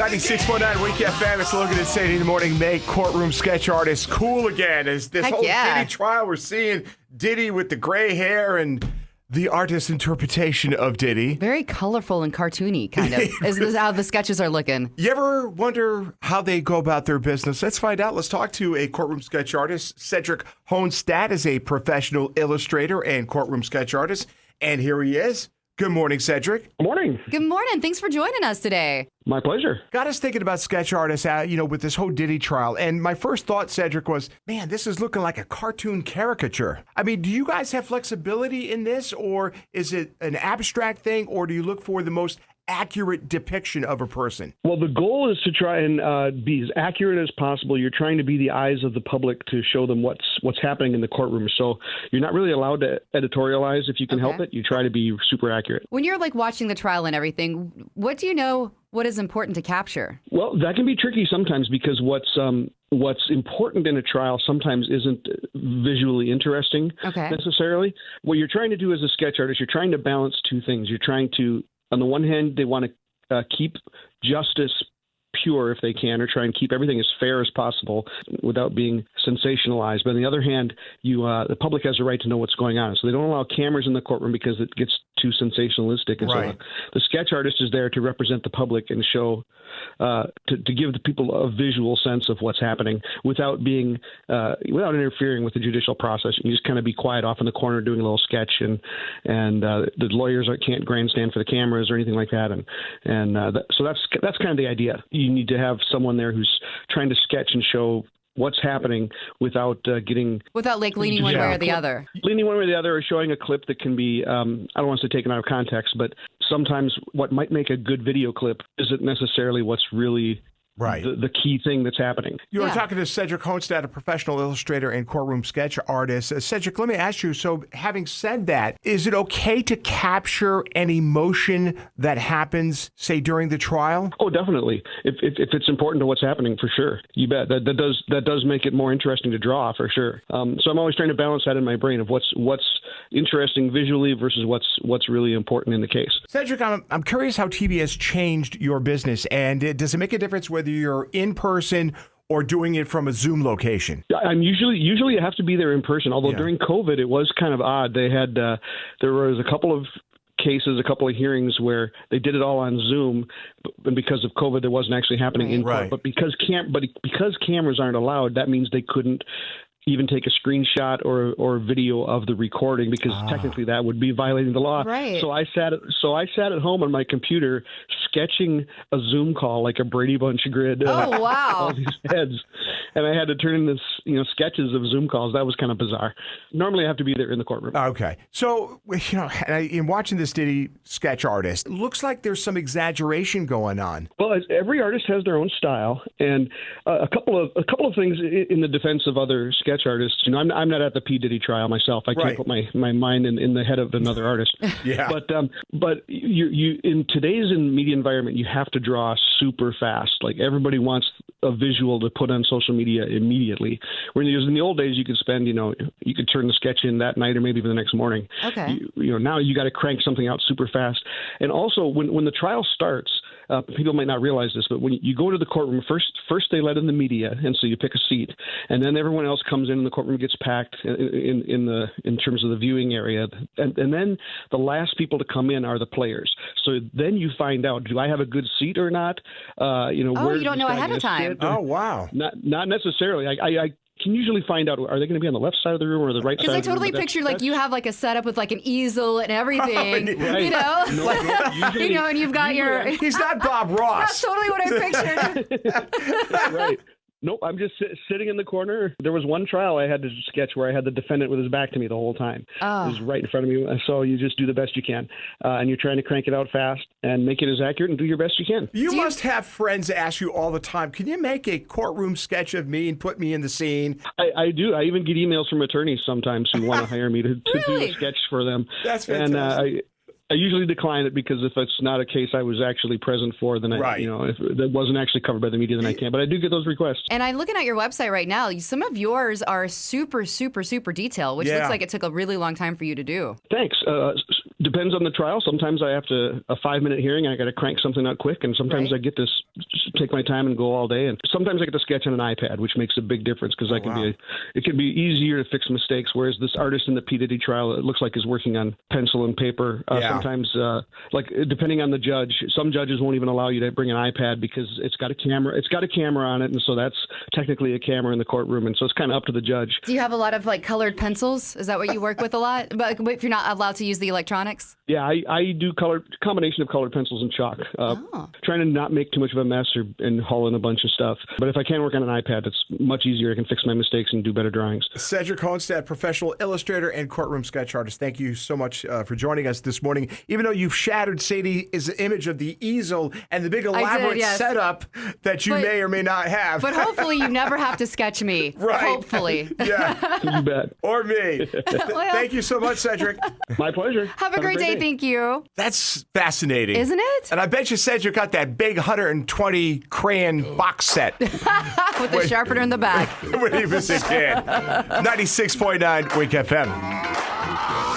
96.9 Week FM. It's Logan and Sadie in the morning. Make courtroom sketch artists cool again. As this whole Diddy trial, we're seeing Diddy with the gray hair and the artist's interpretation of Diddy. Very colorful and cartoony, kind of, is this how the sketches are looking. You ever wonder how they go about their business? Let's find out. Let's talk to a courtroom sketch artist. Cedric Hohnstadt is a professional illustrator and courtroom sketch artist. And here he is. Good morning, Cedric. Good morning. Good morning. Thanks for joining us today. My pleasure. Got us thinking about sketch artists, with this whole Diddy trial. And my first thought, Cedric, was, man, this is looking like a cartoon caricature. I mean, do you guys have flexibility in this, or is it an abstract thing, or do you look for the most accurate depiction of a person? Well, the goal is to try and be as accurate as possible. You're trying to be the eyes of the public to show them what's happening in the courtroom. So you're not really allowed to editorialize if you can help it. You try to be super accurate. When you're like watching the trial and everything, what do you know what is important to capture? Well, that can be tricky sometimes because what's important in a trial sometimes isn't visually interesting necessarily. What you're trying to do as a sketch artist, you're trying to balance two things. You're trying to, on the one hand, they want to keep justice pure if they can, or try and keep everything as fair as possible without being sensationalized. But on the other hand, the public has a right to know what's going on. So they don't allow cameras in the courtroom because it gets too sensationalistic. And so the sketch artist is there to represent the public and show, to give the people a visual sense of what's happening without being, without interfering with the judicial process. You just kind of be quiet off in the corner doing a little sketch, and the lawyers can't grandstand for the cameras or anything like that. So that's kind of the idea. You need to have someone there who's trying to sketch and show what's happening without like leaning one way or the other. Leaning one way or the other, or showing a clip that can be, I don't want to say taken out of context, but sometimes what might make a good video clip isn't necessarily what's really the key thing that's happening. You were talking to Cedric Hohnstadt, a professional illustrator and courtroom sketch artist. Cedric, let me ask you, so having said that, is it okay to capture an emotion that happens, say, during the trial? Oh, definitely. If it's important to what's happening, for sure. You bet. That does make it more interesting to draw, for sure. So I'm always trying to balance that in my brain of what's interesting visually versus what's really important in the case. Cedric, I'm curious how TV has changed your business, and does it make a difference whether you're in person or doing it from a Zoom location? I'm usually you have to be there in person. Although during COVID, it was kind of odd. They had there was a couple of cases, a couple of hearings where they did it all on Zoom, and because of COVID, it wasn't actually happening in court. But because cameras aren't allowed, that means they couldn't even take a screenshot or video of the recording, because technically that would be violating the law. Right. So I sat at home on my computer sketching a Zoom call like a Brady Bunch grid. Oh, wow. All these heads. And I had to turn in this, sketches of Zoom calls. That was kind of bizarre. Normally I have to be there in the courtroom. Okay. So, in watching this Diddy sketch artist, it looks like there's some exaggeration going on. Well, every artist has their own style, and a couple of things in the defense of other sketch artists. I'm not at the P. Diddy trial myself. I can't put my mind in the head of another artist. But you in today's media environment, you have to draw super fast. Like, everybody wants a visual to put on social media immediately. When in the old days, you could spend, you could turn the sketch in that night or maybe even the next morning. Okay. Now you got to crank something out super fast. And also, when the trial starts, people might not realize this, but when you go to the courtroom, first they let in the media, and so you pick a seat, and then everyone else comes in, and the courtroom gets packed in terms of the viewing area, and then the last people to come in are the players. So then you find out, do I have a good seat or not? You don't know ahead of time. Oh, wow. Not necessarily. I can usually find out, are they going to be on the left side of the room or the right side of the room? Because I totally pictured you have like a setup with like an easel and everything, and you've got your... He's not Bob Ross. That's totally what I pictured. Right. Nope, I'm just sitting in the corner. There was one trial I had to sketch where I had the defendant with his back to me the whole time. Oh. It was right in front of me. So you just do the best you can. And you're trying to crank it out fast and make it as accurate and do your best you can. You must have friends ask you all the time, can you make a courtroom sketch of me and put me in the scene? I do. I even get emails from attorneys sometimes who want to hire me to do a sketch for them. That's fantastic. And I usually decline it because if it's not a case I was actually present for, then if that wasn't actually covered by the media, then I can't. But I do get those requests. And I'm looking at your website right now. Some of yours are super, super, super detailed, which looks like it took a really long time for you to do. Thanks. Depends on the trial. Sometimes I have a 5-minute hearing. I got to crank something out quick, and sometimes I get to take my time and go all day. And sometimes I get to sketch on an iPad, which makes a big difference because it can be easier to fix mistakes. Whereas this artist in the P. Diddy trial, it looks like is working on pencil and paper. Sometimes, like depending on the judge, some judges won't even allow you to bring an iPad because it's got a camera. It's got a camera on it, and so that's technically a camera in the courtroom, and so it's kind of up to the judge. Do you have a lot of like colored pencils? Is that what you work with a lot? But if you're not allowed to use the electronics? Yeah, I do combination of colored pencils and chalk. Trying to not make too much of a mess and haul in a bunch of stuff. But if I can work on an iPad, it's much easier. I can fix my mistakes and do better drawings. Cedric Hohnstadt, professional illustrator and courtroom sketch artist. Thank you so much for joining us this morning. Even though you've shattered Sadie's image of the easel and the big elaborate setup that you may or may not have. But hopefully you never have to sketch me. Right. Hopefully. Yeah. You bet. Or me. Thank you so much, Cedric. My pleasure. Have a great day. Thank you. That's fascinating. Isn't it? And I bet you Cedric got that big 120 crayon box set. With the sharpener in the back. When he was a kid. 96.9 Wink FM.